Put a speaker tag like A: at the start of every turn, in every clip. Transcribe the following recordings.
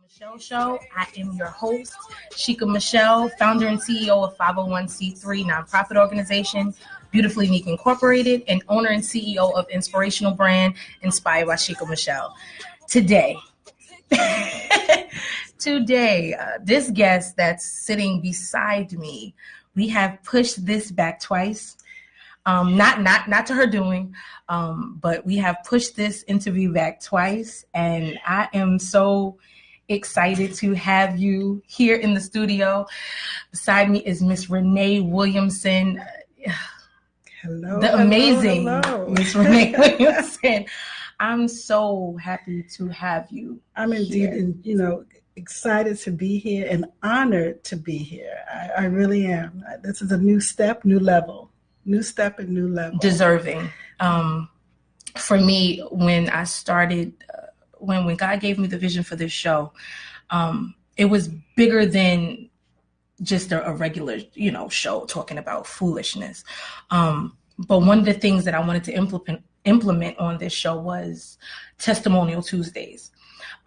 A: My'Chelle Show. I am your host, Shika My'Chelle, founder and CEO of 501c3 nonprofit organization, Beautifully Unique Incorporated, and owner and CEO of inspirational brand Inspired by Shika My'Chelle. Today, this guest that's sitting beside me, we have pushed this back twice. Not to her doing, but we have pushed this interview back twice, and I am so excited to have you here in the studio. Beside me is Miss Renee Williamson.
B: Hello,
A: the amazing Miss Renee Williamson. I'm so happy to have you.
B: I'm indeed, excited to be here and honored to be here. I really am. This is a new step, new level. New step and new level.
A: Deserving. For me, when I started, when God gave me the vision for this show, it was bigger than just a regular, show talking about foolishness. But one of the things that I wanted to implement on this show was Testimonial Tuesdays.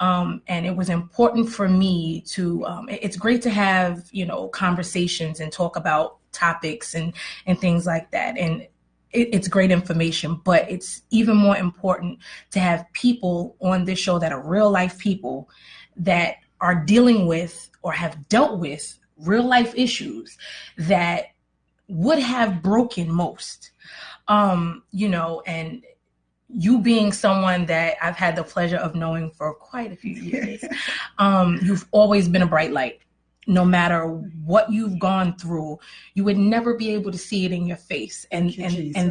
A: And it was important for me to, it's great to have, conversations and talk about topics and things like that. And it's great information, but it's even more important to have people on this show that are real life people that are dealing with or have dealt with real life issues that would have broken most, and you being someone that I've had the pleasure of knowing for quite a few years, you've always been a bright light. No matter what you've gone through, you would never be able to see it in your face. And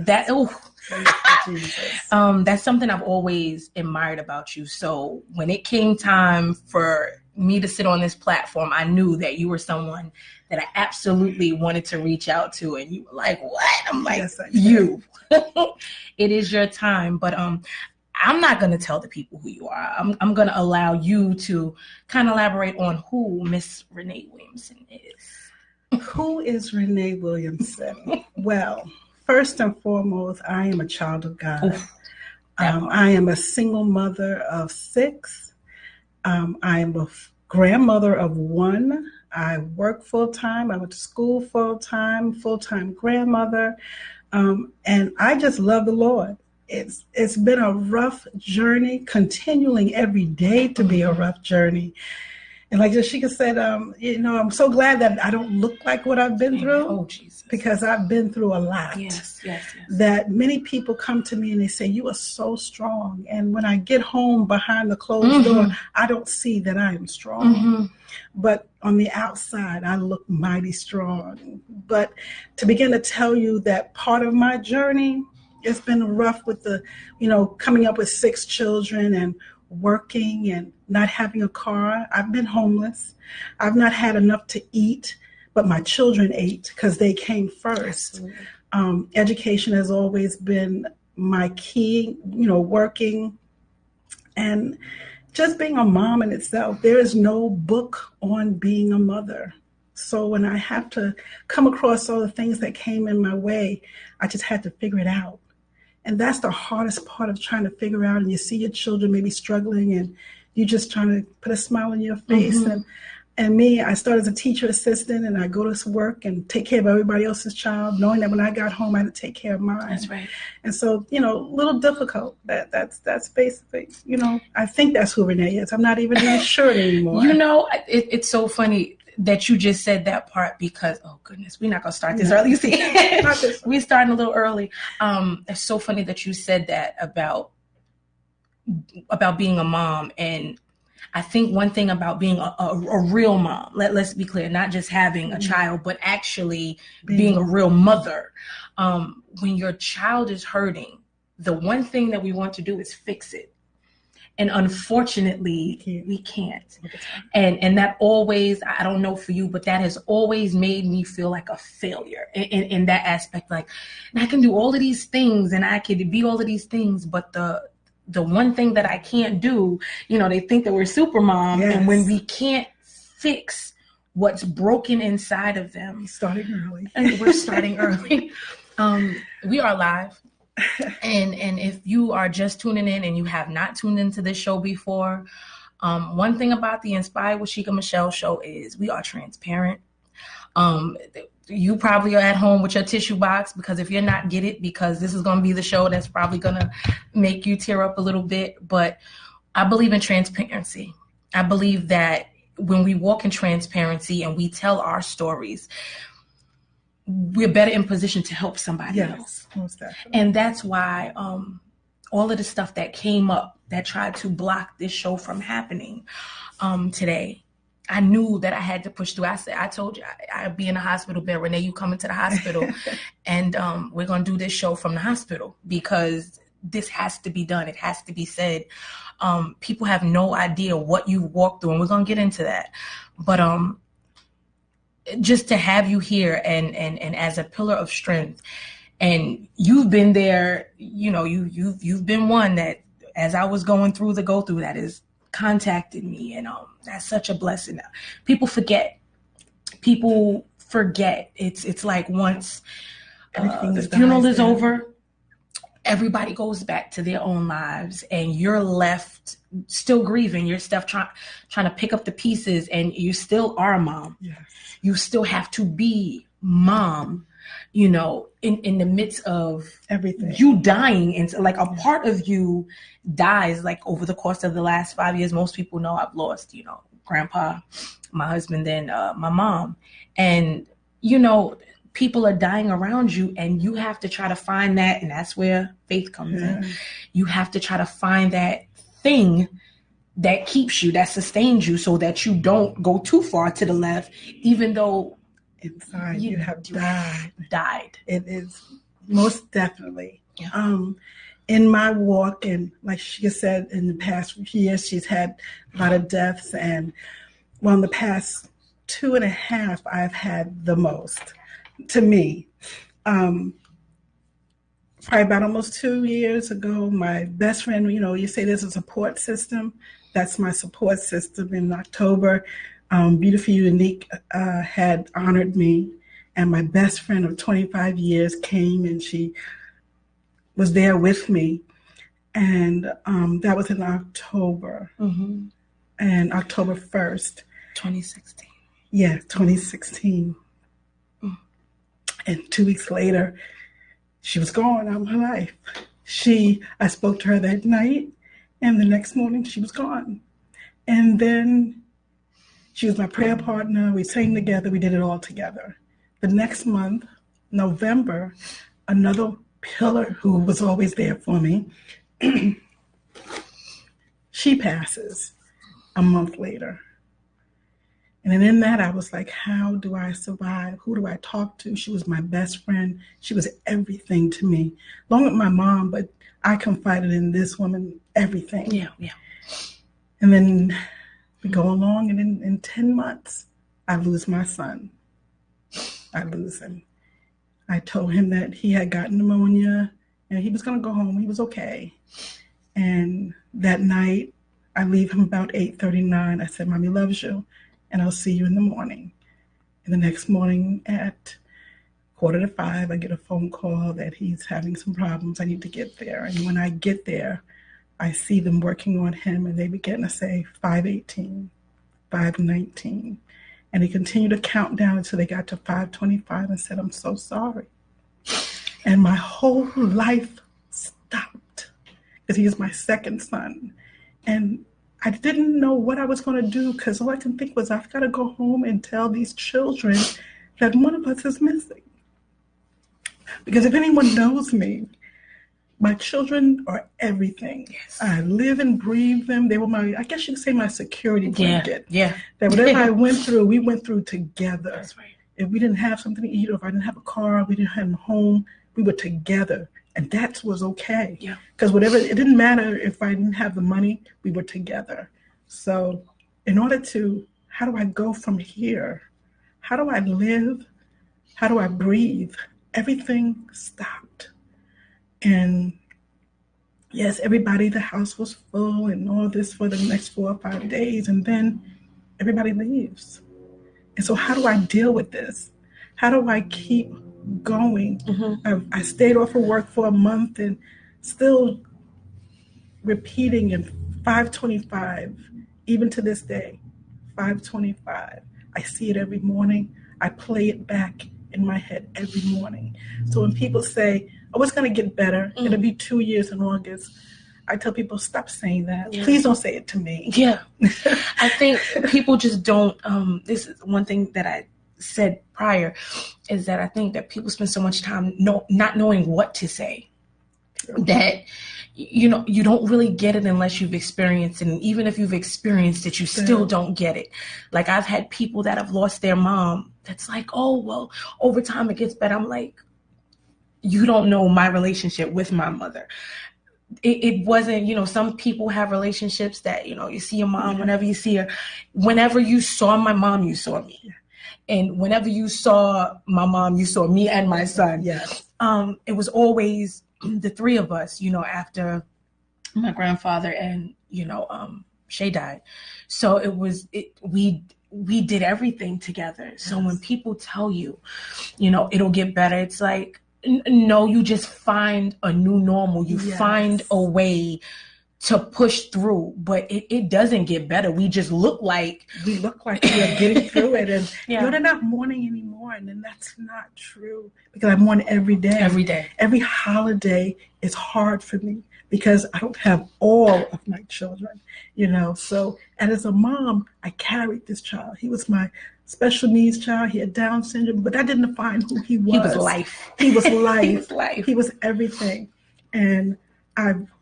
A: that, that's something I've always admired about you. So when it came time for me to sit on this platform, I knew that you were someone that I absolutely wanted to reach out to. And you were like, what? I'm like, yes, you. It is your time. But I'm not going to tell the people who you are. I'm going to allow you to kind of elaborate on who Miss Renee Williamson is.
B: Who is Renee Williamson? Well, first and foremost, I am a child of God. I am a single mother of 6. I am a grandmother of 1. I work full-time. I went to school full-time grandmother. And I just love the Lord. It's been a rough journey, continuing every day to be a rough journey. And like Shika said, I'm so glad that I don't look like what I've been through.
A: Oh, Jesus.
B: Because I've been through a lot.
A: Yes.
B: That many people come to me and they say, you are so strong. And when I get home behind the closed door, I don't see that I am strong. But on the outside, I look mighty strong. But to begin to tell you that part of my journey, it's been rough with the, coming up with 6 children and working and not having a car. I've been homeless. I've not had enough to eat, but my children ate because they came first. Education has always been my key, working and just being a mom in itself. There is no book on being a mother. So when I have to come across all the things that came in my way, I just had to figure it out. And that's the hardest part of trying to figure out. And you see your children maybe struggling and you're just trying to put a smile on your face. And me, I started as a teacher assistant and I go to work and take care of everybody else's child, knowing that when I got home, I had to take care of mine.
A: That's right.
B: And so, a little difficult. That's basically, I think that's who Renee is. I'm not even sure anymore.
A: It's so funny that you just said that part because, oh goodness, we're not going to start this early. See, we're starting a little early. It's so funny that you said that about being a mom. And I think one thing about being a real mom, let's be clear, not just having a child, but actually being a real mother. When your child is hurting, the one thing that we want to do is fix it. And unfortunately, we can't. And that always, I don't know for you, but that has always made me feel like a failure in that aspect. Like, I can do all of these things and I can be all of these things, but the one thing that I can't do, they think that we're super mom. Yes. And when we can't fix what's broken inside of them.
B: Starting early.
A: And we're starting early. We are live. And if you are just tuning in and you have not tuned into this show before, one thing about the Inspired with Shika My'Chelle show is we are transparent. You probably are at home with your tissue box, because if you're not, get it, because this is going to be the show that's probably going to make you tear up a little bit. But I believe in transparency. I believe that when we walk in transparency and we tell our stories, we're better in position to help somebody else. Most definitely. And that's why all of the stuff that came up that tried to block this show from happening today, I knew that I had to push through. I told you I'd be in the hospital bed. Renee, you come into the hospital and we're going to do this show from the hospital, because this has to be done. It has to be said. People have no idea what you've walked through, and we're going to get into that. But just to have you here and as a pillar of strength, and you've been there, you've been one that, as I was going through that has contacted me, and that's such a blessing. People forget. It's like once the funeral is over, everybody goes back to their own lives, and you're left still grieving. You're still trying to pick up the pieces, and you still are mom. Yes. You still have to be mom, in the midst of everything. You dying, and like a part of you dies. Like over the course of the last 5 years, most people know I've lost, grandpa, my husband, then my mom, and people are dying around you, and you have to try to find that. And that's where faith comes in. You have to try to find that thing that keeps you, that sustains you, so that you don't go too far to the left, even though
B: inside you have
A: died.
B: It is most definitely. Yeah. In my walk, and like she said, in the past years, she's had a lot of deaths. And in the past 2.5, I've had the most. To me, probably about almost 2 years ago, my best friend, you say there's a support system. That's my support system. In October, Beautiful Unique had honored me, and my best friend of 25 years came, and she was there with me. And that was in October, and October 1st.
A: 2016.
B: Yeah, 2016. And 2 weeks later, she was gone out of my life. I spoke to her that night, and the next morning she was gone. And then she was my prayer partner. We sang together. We did it all together. The next month, November, another pillar who was always there for me, she passes a month later. And then in that, I was like, how do I survive? Who do I talk to? She was my best friend. She was everything to me. Along with my mom, but I confided in this woman everything.
A: Yeah.
B: And then we go along, and in 10 months, I lose my son. I lose him. I told him that he had gotten pneumonia, and he was going to go home. He was okay. And that night, I leave him about 8:39. I said, Mommy loves you, and I'll see you in the morning. And the next morning at 4:45, I get a phone call that he's having some problems. I need to get there. And when I get there, I see them working on him, and they begin to say 5:18, 5:19. And they continued to count down until they got to 5:25 and said, I'm so sorry. And my whole life stopped, because he is my second son. And I didn't know what I was going to do, because all I can think was, I've got to go home and tell these children that one of us is missing. Because if anyone knows me, my children are everything. Yes. I live and breathe them. They were I guess you could say my security blanket.
A: Yeah.
B: That whatever I went through, we went through together.
A: That's right.
B: If we didn't have something to eat, or if I didn't have a car, we didn't have a home, we were together And that was okay.
A: Yeah.
B: Because whatever, it didn't matter if I didn't have the money, we were together. So in order to, how do I go from here? How do I live? How do I breathe? Everything stopped. And yes, everybody, the house was full and all this for the next 4 or 5 days. And then everybody leaves. And so how do I deal with this? How do I keep going?
A: Mm-hmm.
B: I stayed off of work for a month and still repeating in 525, even to this day, 525. I see it every morning. I play it back in my head every morning. So when people say, oh, it's going to get better, it'll be 2 years in August, I tell people, stop saying that. Yeah. Please don't say it to me.
A: Yeah. I think people just don't, this is one thing that I said prior, is that I think that people spend so much time not knowing what to say, that, you know, you don't really get it unless you've experienced it. And even if you've experienced it, you still don't get it. Like, I've had people that have lost their mom that's like, oh, well, over time it gets better. I'm like, you don't know my relationship with my mother. It wasn't, you know, some people have relationships that, you know, you see your mom whenever you see her. Whenever you saw my mom, you saw me. And whenever you saw my mom, you saw me and my son.
B: Yes.
A: It was always the three of us, you know, after my grandfather and, you know, Shay died. So we did everything together. So when people tell you, you know, it'll get better, it's like, no, you just find a new normal. You find a way to push through, but it doesn't get better. We just look like
B: we are getting through it, and you're not mourning anymore. And then that's not true, because I mourn every day.
A: Every day.
B: Every holiday is hard for me because I don't have all of my children, you know. So, and as a mom, I carried this child. He was my special needs child. He had Down syndrome, but that didn't define who he was.
A: He was life.
B: He was life.
A: He was life.
B: He was everything. And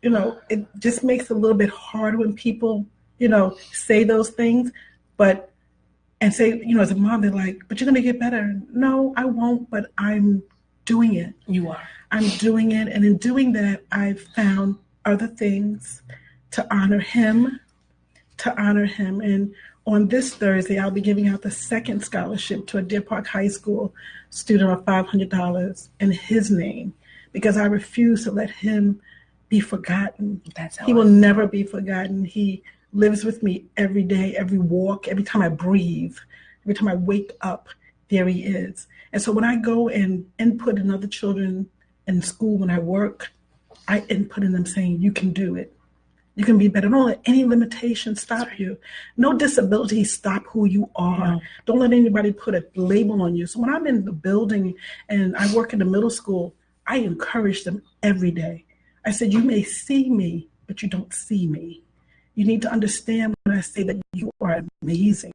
B: you know, it just makes it a little bit hard when people, you know, say those things, and say, you know, as a mom, they're like, but you're going to get better. No, I won't, but I'm doing it.
A: You are.
B: I'm doing it. And in doing that, I've found other things to honor him. And on this Thursday, I'll be giving out the second scholarship to a Deer Park High School student of $500 in his name, because I refuse to let him be forgotten. He will never be forgotten. He lives with me every day, every walk, every time I breathe, every time I wake up, there he is. And so when I go and input in other children in school, when I work, I input in them saying, you can do it. You can be better. Don't let any limitation stop you. No disability stop who you are. Don't let anybody put a label on you. So when I'm in the building and I work in the middle school, I encourage them every day. I said, you may see me, but you don't see me. You need to understand when I say that you are amazing.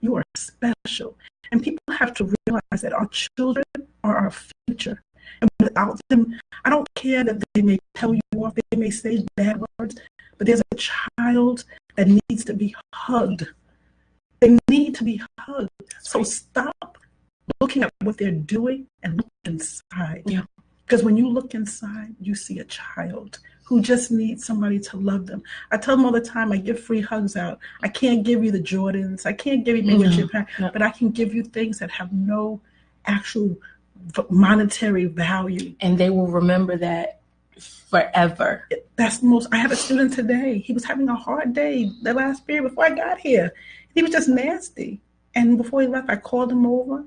B: You are special. And people have to realize that our children are our future. And without them, I don't care that they may tell you off, they may say bad words, but there's a child that needs to be hugged. They need to be hugged. So stop looking at what they're doing and look inside.
A: Yeah.
B: Because when you look inside, you see a child who just needs somebody to love them. I tell them all the time, I give free hugs out. I can't give you the Jordans. I can't give you maybe a Japan, but I can give you things that have no actual monetary value.
A: And they will remember that forever.
B: That's the most. I had a student today. He was having a hard day the last period before I got here. He was just nasty. And before he left, I called him over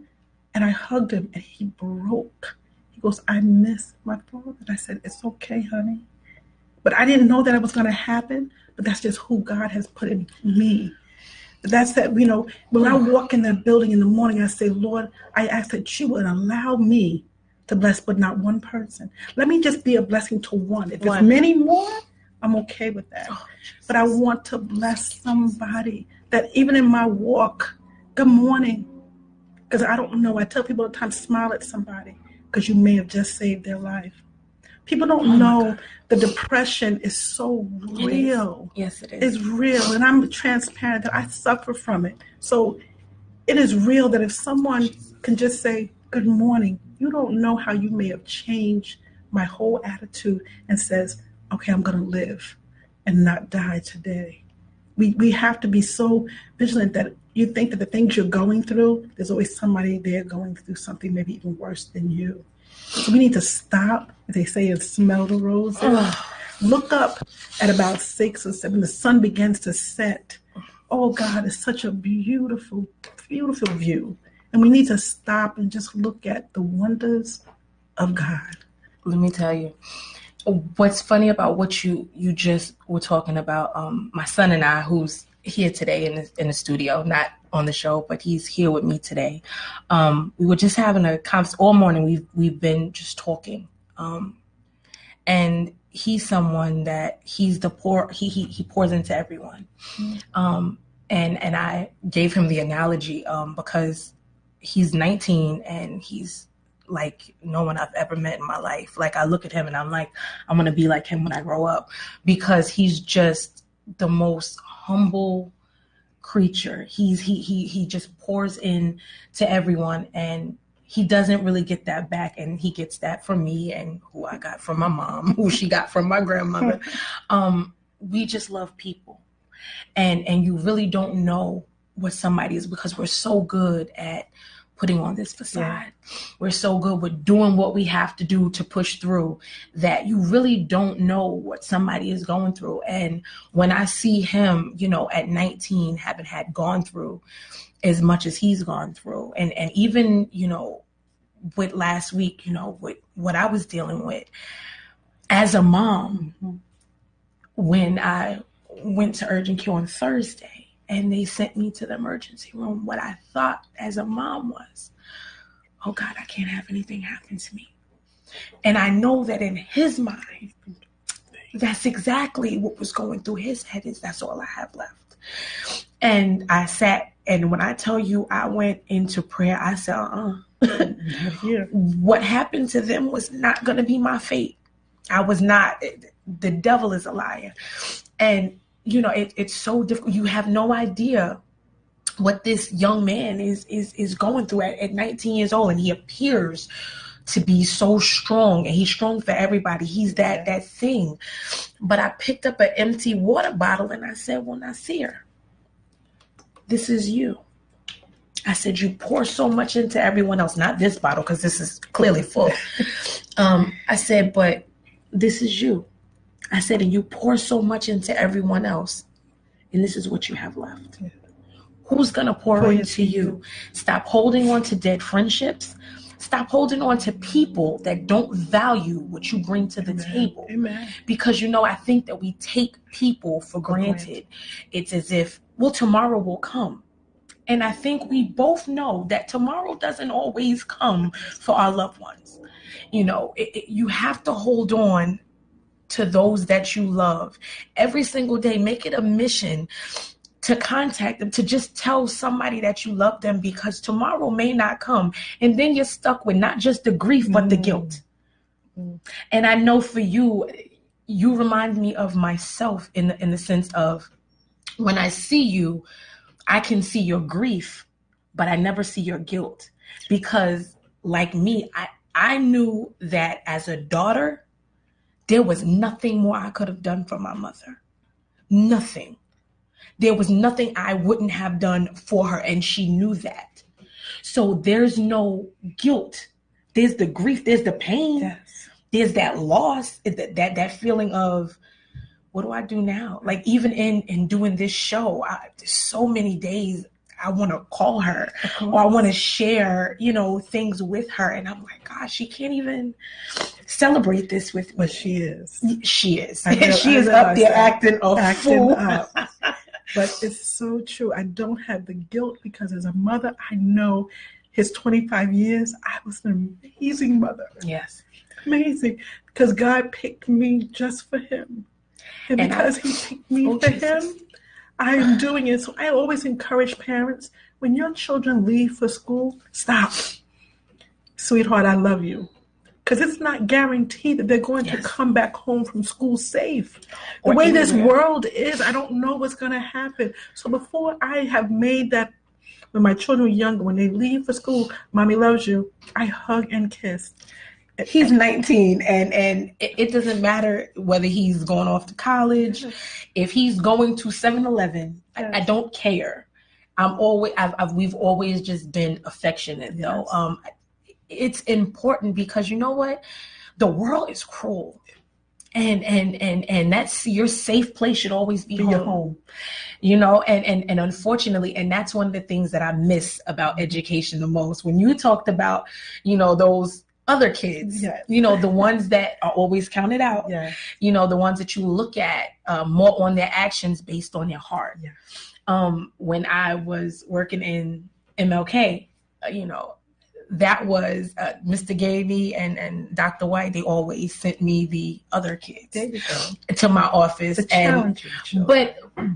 B: and I hugged him and he broke. He goes, I miss my father. And I said, it's okay, honey. But I didn't know that it was going to happen. But that's just who God has put in me. That's that, you know, when I walk in that building in the morning, I say, Lord, I ask that you would allow me to bless, but not one person. Let me just be a blessing to one. If it's many more, I'm okay with that. But I want to bless somebody that even in my walk, good morning. Because I don't know. I tell people all the time, smile at somebody because you may have just saved their life. People don't know the depression is so real.
A: Yes, it is.
B: It's real. And I'm transparent that I suffer from it. So it is real that if someone can just say, good morning, you don't know how you may have changed my whole attitude and says, okay, I'm going to live and not die today. We have to be so vigilant that you think that the things you're going through, there's always somebody there going through something maybe even worse than you. So we need to stop, as they say, and smell the roses. Look up at about 6 or 7. The sun begins to set. Oh, God, it's such a beautiful, beautiful view. And we need to stop and just look at the wonders of God.
A: Let me tell you, what's funny about what you just were talking about, my son and I, who's here today in the studio, not on the show, but he's here with me today. We were just having a conversation all morning. We've been just talking, and he's someone that he pours into everyone. And I gave him the analogy because he's 19 and he's like no one I've ever met in my life. Like I look at him and I'm like, I'm going to be like him when I grow up, because he's just the most humble creature. He just pours in to everyone, and he doesn't really get that back. And he gets that from me and who I got from my mom, who she got from my grandmother. We just love people. And you really don't know what somebody is, because we're so good at putting on this facade. Yeah. We're so good with doing what we have to do to push through that you really don't know what somebody is going through. And when I see him, at 19, having had gone through as much as he's gone through, and even, with last week, with what I was dealing with as a mom, when I went to urgent care on Thursday and they sent me to the emergency room, what I thought as a mom was, oh God, I can't have anything happen to me. And I know that in his mind, that's exactly what was going through his head, is that's all I have left. And I sat, and when I tell you I went into prayer, I said, what happened to them was not going to be my fate. I was not. The devil is a liar. And it's so difficult. You have no idea what this young man is going through at 19 years old, and he appears to be so strong, and he's strong for everybody. He's that thing. But I picked up an empty water bottle and I said, well, Nasir, this is you. I said, you pour so much into everyone else, not this bottle, because this is clearly full. I said, but this is you. I said, and you pour so much into everyone else, and this is what you have left. Yeah. Who's going to pour into you? Stop holding on to dead friendships. Stop holding on to people that don't value what you bring to the table.
B: Amen.
A: Because, I think that we take people for granted. It's as if, well, tomorrow will come. And I think we both know that tomorrow doesn't always come for our loved ones. You have to hold on to those that you love every single day. Make it a mission to contact them, to just tell somebody that you love them, because tomorrow may not come. And then you're stuck with not just the grief, but the guilt. And I know for you remind me of myself in the sense of, when I see you, I can see your grief, but I never see your guilt, because like me, I knew that as a daughter, there was nothing more I could have done for my mother. Nothing. There was nothing I wouldn't have done for her, and she knew that. So there's no guilt. There's the grief. There's the pain.
B: Yes.
A: There's that loss, that feeling of, what do I do now? Like, even in doing this show, there's so many days I want to call her, or I want to share, things with her. And I'm like, gosh, she can't even celebrate this with me.
B: But she is.
A: She is. She is up there acting a fool.
B: But it's so true. I don't have the guilt, because as a mother, I know his 25 years, I was an amazing mother.
A: Yes.
B: Amazing. Because God picked me just for him. And because he picked me for him, I am doing it. So I always encourage parents, when your children leave for school, stop. Sweetheart, I love you. Because it's not guaranteed that they're going to come back home from school safe. The way this world is, I don't know what's going to happen. So before I have made that, when my children were younger, when they leave for school, Mommy loves you, I hug and kiss.
A: He's 19, and it doesn't matter whether he's going off to college, if he's going to 7-Eleven. I don't care. We've always just been affectionate, though. It's important because you know what, the world is cruel, and that's your safe place should always be
B: your home.
A: And unfortunately, and that's one of the things that I miss about education the most. When you talked about, those other kids, the ones that are always counted out, the ones that you look at more on their actions based on their heart. When I was working in MLK, that was Mr. Gavey and Dr. White. They always sent me the other kids to my office.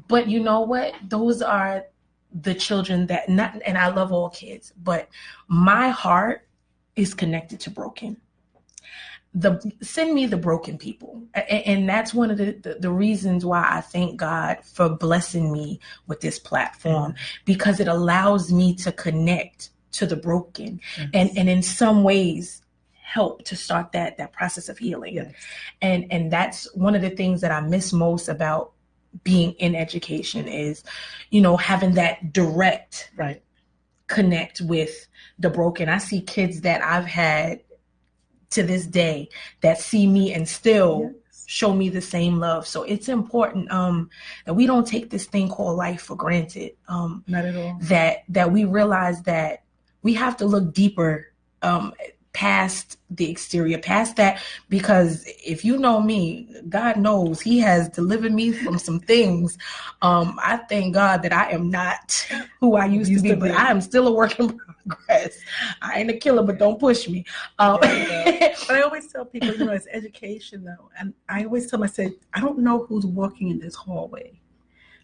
A: But you know what? Those are the children that and I love all kids, but my heart is connected to broken. Send me the broken people. And that's one of the reasons why I thank God for blessing me with this platform, because it allows me to connect to the broken and in some ways help to start that process of healing. And that's one of the things that I miss most about being in education is, having that direct connect with the broken. I see kids that I've had to this day that see me and still show me the same love. So it's important that we don't take this thing called life for granted.
B: Not at all.
A: That we realize that we have to look deeper past the exterior, past that, because if you know me, God knows He has delivered me from some things. I thank God that I am not who I used to be, but I am still a work in progress. I ain't a killer, but don't push me.
B: But I always tell people, it's education though. And I always tell them, I say, I don't know who's walking in this hallway,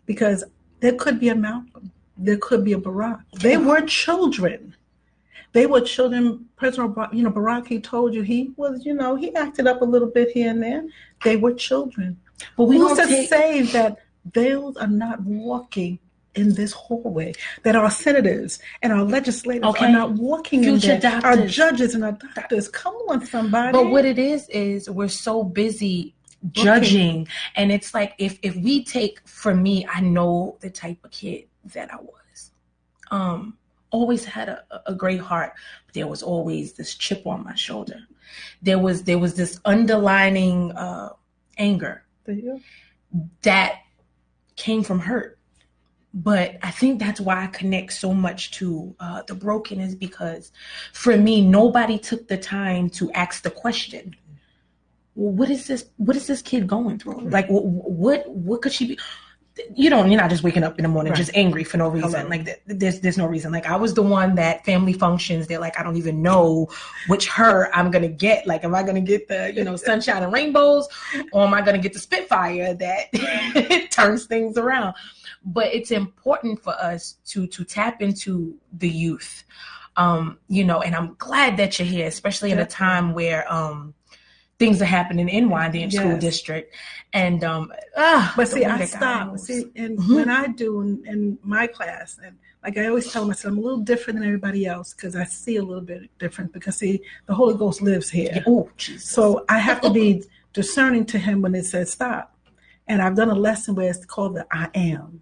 B: because there could be a Malcolm. There could be a Barack. They were children. They were children. President Barack, he told you he was, he acted up a little bit here and there. They were children. But who's to say that those are not walking in this hallway, that our senators and our legislators are not walking in there, our judges and our doctors. Come on, somebody.
A: But what it is we're so busy judging. And it's like, if we take, for me, I know the type of kid that I was. Always had a great heart, but there was always this chip on my shoulder. There was this underlining anger that came from hurt. But I think that's why I connect so much to the broken, is because for me, nobody took the time to ask the question, well, what is this kid going through? Like, what could she be? You're not just waking up in the morning just angry for no reason. Like there's no reason. Like I was the one that family functions, they're like, I don't even know which her I'm gonna get. Like, am I gonna get the sunshine and rainbows, or am I gonna get the Spitfire that turns things around? But it's important for us to tap into the youth, and I'm glad that you're here, especially in a time where things are happening in Wyandanch School District. And
B: but see, I stop. And when I do in my class, and like I always tell myself, I'm a little different than everybody else because I see a little bit different, because see, the Holy Ghost lives here.
A: Oh, Jesus.
B: So I have to be discerning to Him when it says stop. And I've done a lesson where it's called the I am.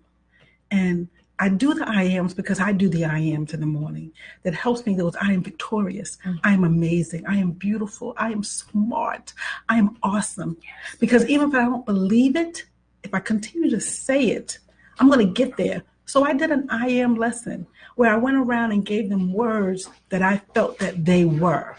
B: And I do the I ams because I do the I ams in the morning. That helps me. Those I am victorious. I am amazing. I am beautiful. I am smart. I am awesome. Because even if I don't believe it, if I continue to say it, I'm going to get there. So I did an I am lesson where I went around and gave them words that I felt that they were.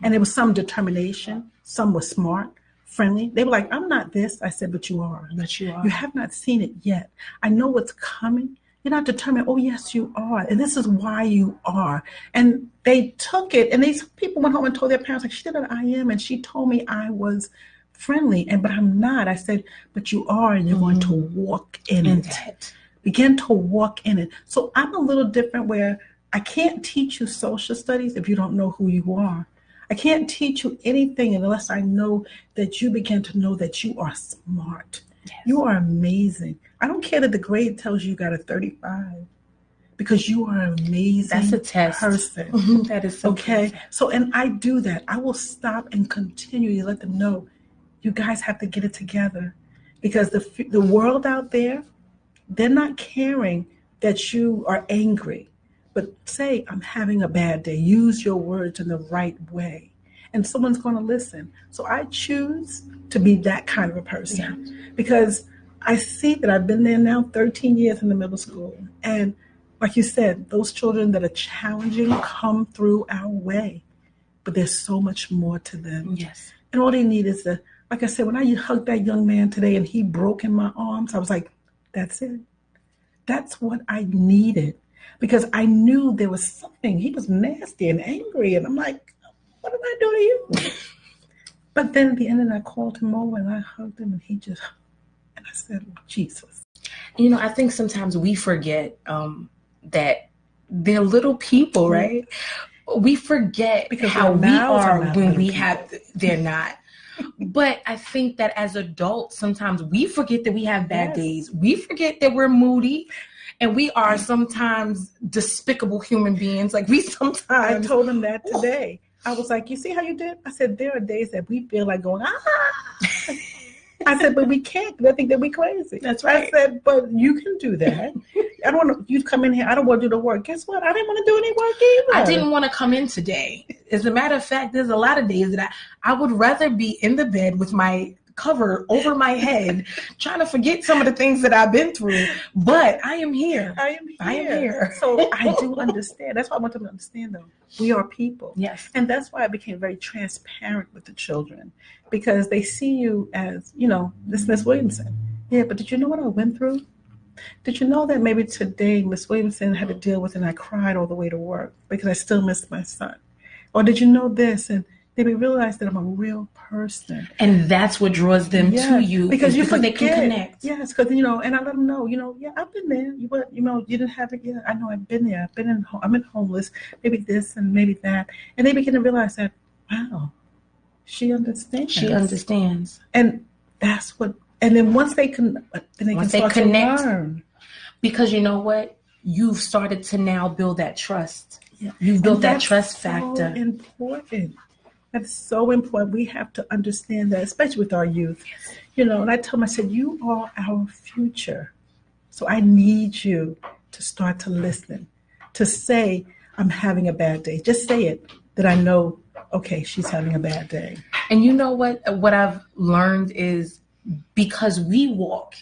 B: And there was some determination. Some were smart, friendly. They were like, I'm not this. I said, but you are.
A: But you are.
B: You have not seen it yet. I know what's coming. You're not determined. Oh, yes, you are. And this is why you are. And they took it. And these people went home and told their parents, like, she did an I am. And she told me I was friendly. But I'm not. I said, but you are. And you're going to walk in it. Begin to walk in it. So I'm a little different, where I can't teach you social studies if you don't know who you are. I can't teach you anything unless I know that you begin to know that you are smart. Yes. You are amazing. I don't care that the grade tells you got a 35. because you are an amazing
A: That's a test.
B: person.
A: That is so
B: okay.
A: true.
B: So, and I do that. I will stop and continue to let them know, you guys have to get it together, because the world out there, they're not caring that you are angry, but say, I'm having a bad day. Use your words in the right way, and someone's going to listen. So I choose to be that kind of a person, because I see that I've been there now 13 years in the middle school. And like you said, those children that are challenging come through our way, but there's so much more to them.
A: Yes.
B: And all they need is like I said, when I hugged that young man today and he broke in my arms, I was like, that's it. That's what I needed, because I knew there was something. He was nasty and angry, and I'm like, what did I do to you? But then at the end, I called him over and I hugged him, and and I said, Jesus.
A: I think sometimes we forget that they're little people, right? We forget because how we are when we they're not. But I think that as adults, sometimes we forget that we have bad days. We forget that we're moody, and we are sometimes despicable human beings. Like we sometimes.
B: I told him that today. I was like, you see how you did? I said, there are days that we feel like going, I said, but we can't. I think that we crazy.
A: That's right.
B: I said, but you can do that. I don't want you to come in here. I don't want to do the work. Guess what? I didn't want to do any work either.
A: I didn't want to come in today. As a matter of fact, there's a lot of days that I would rather be in the bed with my cover over my head, trying to forget some of the things that I've been through. But I am here.
B: I am here. So I do understand. That's why I want them to understand, though. We are people.
A: Yes.
B: And that's why I became very transparent with the children, because they see you as, this Miss Williamson. Yeah, but did you know what I went through? Did you know that maybe today Miss Williamson had to deal with, and I cried all the way to work because I still missed my son? Or did you know this? And they realize that I'm a real person.
A: And that's what draws them to you.
B: Because they can
A: connect.
B: Yes, because, and I let them know, I've been there. You didn't have it yet. I know I've been there. I'm in homeless, maybe this and maybe that. And they begin to realize that, wow, she understands.
A: She understands.
B: And that's what, and then once they can start to learn.
A: Because you know what? You've started to now build that trust. Yeah. You've built that trust factor.
B: So important. That's so important. We have to understand that, especially with our youth. Yes. And I tell them, I said, you are our future. So I need you to start to listen, to say, I'm having a bad day. Just say it, that I know, okay, she's having a bad day.
A: And you know what I've learned is, because we walk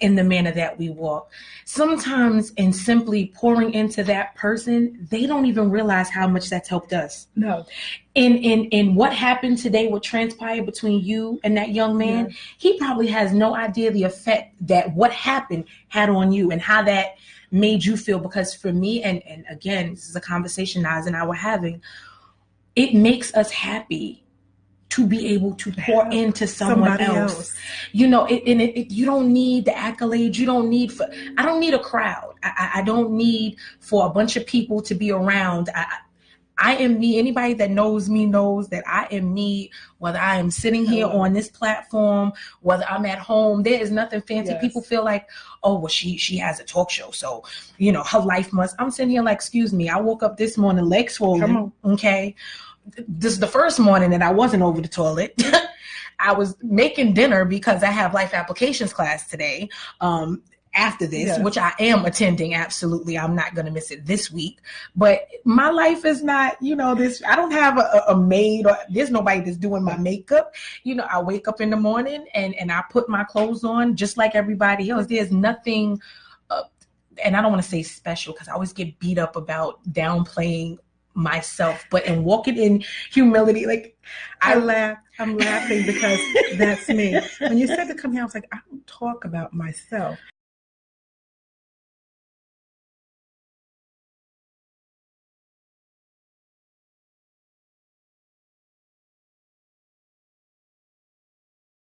A: in the manner that we walk, sometimes in simply pouring into that person, they don't even realize how much that's helped us.
B: No.
A: In what happened today, what transpired between you and that young man, he probably has no idea the effect that what happened had on you and how that made you feel. Because for me, and again, this is a conversation Naz and I were having, it makes us happy to be able to pour into someone else. You don't need the accolades. I don't need a crowd. I don't need for a bunch of people to be around. I am me. Anybody that knows me knows that I am me, whether I am sitting here on this platform, whether I'm at home. There is nothing fancy. Yes. People feel like, oh, well, she has a talk show, so, her life must. I'm sitting here like, excuse me, I woke up this morning, legs swollen, okay? This is the first morning that I wasn't over the toilet. I was making dinner because I have life applications class today. After this, which I am attending, absolutely. I'm not going to miss it this week. But my life is not, this. I don't have a maid, or there's nobody that's doing my makeup. I wake up in the morning and I put my clothes on just like everybody else. There's nothing, and I don't want to say special because I always get beat up about downplaying myself, but in walking in humility, like
B: I'm laughing because that's me. When you said to come here, I was like, I don't talk about myself.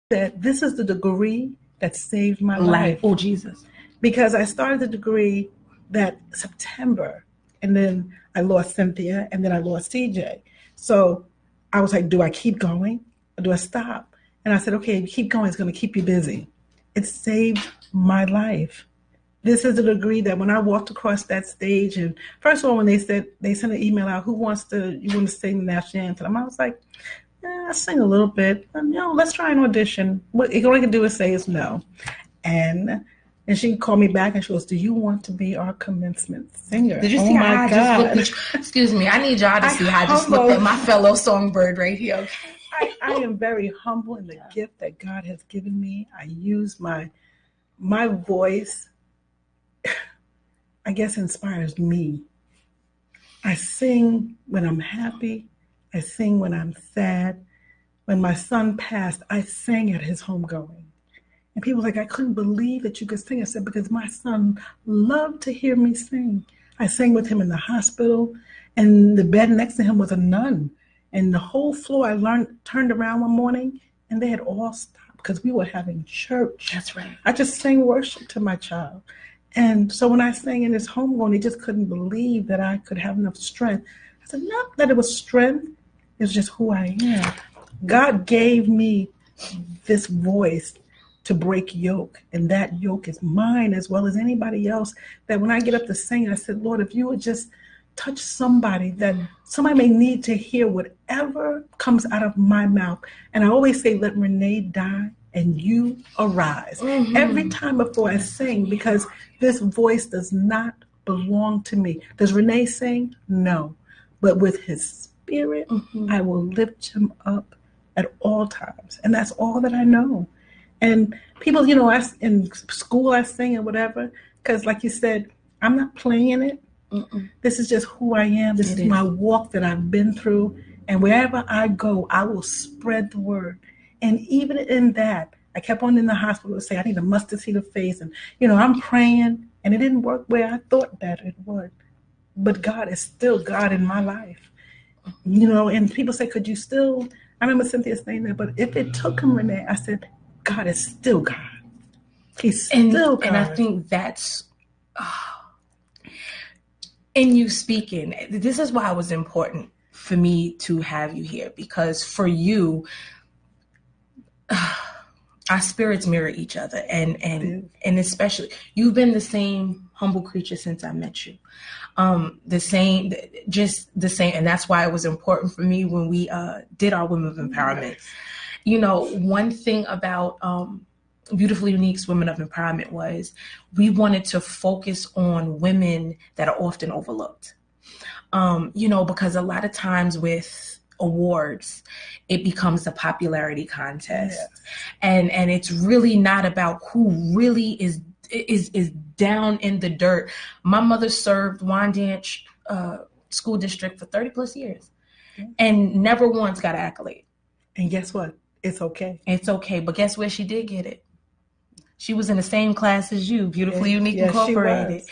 B: That this is the degree that saved my life.
A: Oh, Jesus.
B: Because I started the degree that September, and then I lost Cynthia, and then I lost CJ. So I was like, do I keep going or do I stop? And I said, okay, if you keep going, it's going to keep you busy. It saved my life. this is a degree that when I walked across that stage, and first of all, when they sent an email out, you want to sing the national anthem? I was like, I sing a little bit. Let's try an audition. All I can do is say is no. And she called me back and she goes, do you want to be our commencement singer?
A: Did you see how I just looked at you? Excuse me, I need y'all to see how I just looked at my fellow songbird right here.
B: I am very humble in the gift that God has given me. I use my voice, I guess, inspires me. I sing when I'm happy. I sing when I'm sad. When my son passed, I sang at his homegoing. And people were like, I couldn't believe that you could sing. I said, because my son loved to hear me sing. I sang with him in the hospital, and the bed next to him was a nun. And the whole floor, turned around one morning, and they had all stopped because we were having church.
A: That's right.
B: I just sang worship to my child. And so when I sang in his homegoing, they just couldn't believe that I could have enough strength. I said, not that it was strength, it's just who I am. God gave me this voice to break yoke, and that yoke is mine as well as anybody else. That when I get up to sing, I said, Lord, if you would just touch somebody, that somebody may need to hear whatever comes out of my mouth. And I always say, let Renee die and you arise. Every time before I sing, because this voice does not belong to me. Does Renee sing? No. But with his spirit, I will lift him up at all times. And that's all that I know. And people, in school I sing and whatever, because like you said, I'm not playing it. This is just who I am. This is my walk that I've been through. And wherever I go, I will spread the word. And even in that, I kept on in the hospital to say, I need a mustard seed of faith. And, I'm praying, and it didn't work where I thought that it would. But God is still God in my life. And people say, could you still, I remember Cynthia saying that, but if it took him, Renee, I said, God is still God. He's still God.
A: And I think that's, in you speaking, this is why it was important for me to have you here, because for you, our spirits mirror each other, and especially you've been the same humble creature since I met you, the same, and that's why it was important for me when we did our Women of Empowerment. One thing about Beautifully Unique's Women of Empowerment was we wanted to focus on women that are often overlooked. Because a lot of times with awards, it becomes a popularity contest. Yes. And it's really not about who really is down in the dirt. My mother served Wyandanch school district for 30 plus years and never once got an accolade.
B: And guess what? It's okay.
A: It's okay. But guess where she did get it? She was in the same class as you, Beautifully Unique Incorporated.